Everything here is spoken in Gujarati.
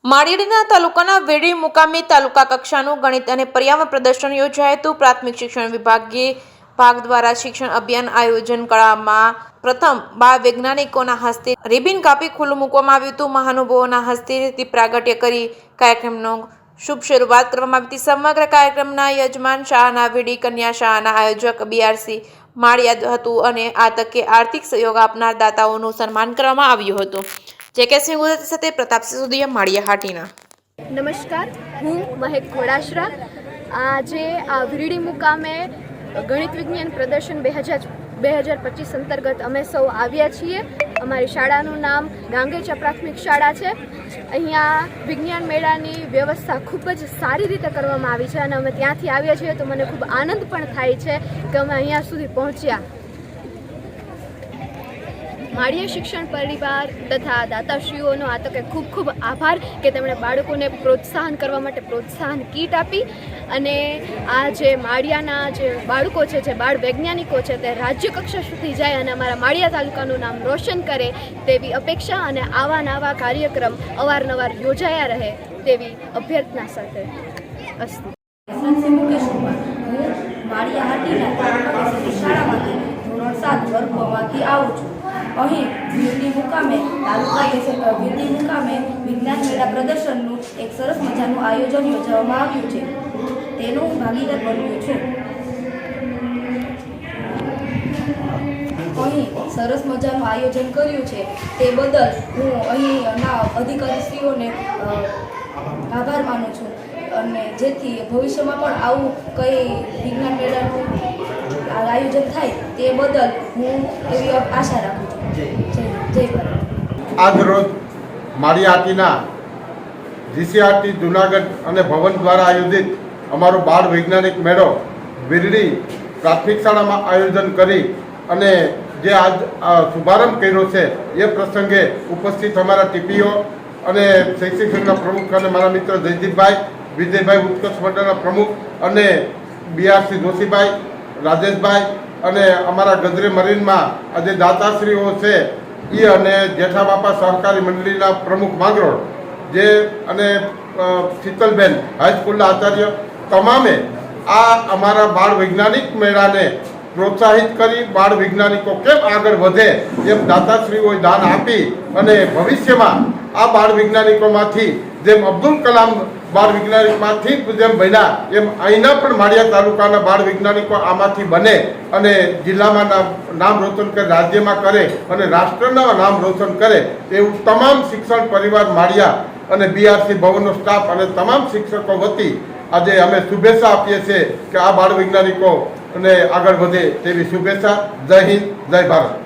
માળિયાના તાલુકાના વેડી મુકામે તાલુકા કક્ષાનું ગણિત અને પર્યાવરણ પ્રદર્શન યોજાયું હતું। પ્રાથમિક શિક્ષણ વિભાગ દ્વારા શિક્ષણ અભિયાન આયોજન કરવામાં પ્રથમ બાળ વૈજ્ઞાનિકોના હસ્તે રિબિન કાપી ખુલ્લું મૂકવામાં આવ્યું હતું। મહાનુભાવોના હસ્તે દીપ પ્રાગટ્ય કરી કાર્યક્રમનો શુભ શરૂઆત કરવામાં આવી હતી। સમગ્ર કાર્યક્રમના યજમાન શાળાના વેડી કન્યા શાળાના આયોજક BRC માળિયા હતું અને આ તકે આર્થિક સહયોગ આપનાર દાતાઓનું સન્માન કરવામાં આવ્યું હતું। જેકેસિંહ ગુજરાતી સાથે પ્રતાપસિંહ સુધિયા માળિયા હાટીના। નમસ્કાર, હું મહેક ઘોડાશ્રા। આજે આ વીરડી મુકામે ગણિત વિજ્ઞાન પ્રદર્શન 2025 અંતર્ગત અમે સૌ આવ્યા છીએ। અમારી શાળાનું નામ ગાંગેચા પ્રાથમિક શાળા છે। અહીંયા વિજ્ઞાન મેળાની વ્યવસ્થા ખૂબ જ સારી રીતે કરવામાં આવી છે અને અમે ત્યાંથી આવ્યા છીએ તો મને ખૂબ આનંદ પણ થાય છે કે અમે અહીંયા સુધી પહોંચ્યા। માળિયા શિક્ષણ પરિવાર તથા દાતાશ્રીઓનો આ તકે ખૂબ ખૂબ આભાર કે તેમણે બાળકોને પ્રોત્સાહન કરવા માટે પ્રોત્સાહન કીટ આપી અને આ જે માળિયાના જે બાળકો છે, જે બાળ વૈજ્ઞાનિકો છે તે રાજ્ય કક્ષા સુધી જાય અને અમારા માળિયા તાલુકાનું નામ રોશન કરે તેવી અપેક્ષા અને આવા નવા કાર્યક્રમ અવારનવાર યોજાયા રહે તેવી અભ્યર્થના સાથે અસ્તુ। માળિયા હાટીના શાળામાંથી ધોરણ 7 વર્ગોમાંથી આવું છું। અહીં વીરડી મુકામે વીરડી મુકામે વિજ્ઞાન મેળા પ્રદર્શનનું એક સરસ મજાનું આયોજન યોજવામાં આવ્યું છે, તેનો હું ભાગીદાર બન્યો છું। અહીં સરસ મજાનું આયોજન કર્યું છે તે બદલ હું અહીંના અધિકારીશ્રીઓને આભાર માનું છું અને જેથી ભવિષ્યમાં પણ આવું કંઈ વિજ્ઞાન મેળાનું આયોજન થાય તે બદલ હું એવી આશા રાખું છું। જય ભારત। આજ રોજ માળિયા હાટીના GCRT જુનાગઢ અને ભવન દ્વારા આયોજિત અમારો બાળ વૈજ્ઞાનિક મેળો વીરડી પ્રાથમિક શાળામાં આયોજન કરી અને જે આજ શુભારંભ કર્યો છે એ પ્રસંગે ઉપસ્થિત અમારા TPO અને શૈક્ષિક સંઘના પ્રમુખ અને મારા મિત્ર જયદીપભાઈ, વિજયભાઈ ઉત્કર્ષ મંડળના પ્રમુખ અને BRC જોશીભાઈ, રાજેશભાઈ અને અમારા ગજરે મરીનમાં આજે દાતાશ્રીઓ છે એ અને જેઠા બાપા સહકારી મંડળીના પ્રમુખ માંગરોળ જે અને શીતલબેન હાઈસ્કૂલના આચાર્ય તમામે આ અમારા બાળ વૈજ્ઞાનિક મેળાને પ્રોત્સાહિત કરી બાળ વૈજ્ઞાનિકો કેમ આગળ વધે એમ દાતાશ્રીઓએ દાન આપી અને ભવિષ્યમાં આ બાળ વૈજ્ઞાનિકોમાંથી જેમ અબ્દુલ કલામ બાળ વૈજ્ઞાનિકમાંથી જેમ બન્યા એમ અહીંના પણ માળિયા તાલુકાના બાળ વૈજ્ઞાનિકો આમાંથી બને અને જિલ્લામાં નામ રોશન કરે, રાજ્યમાં કરે અને રાષ્ટ્રના નામ રોશન કરે એવું તમામ શિક્ષણ પરિવાર માળિયા અને BRC ભવનનો સ્ટાફ અને તમામ શિક્ષકો વતી આજે અમે શુભેચ્છા આપીએ છીએ કે આ બાળ વૈજ્ઞાનિકો અને આગળ વધે તેવી શુભેચ્છા। જય હિન્દ, જય ભારત।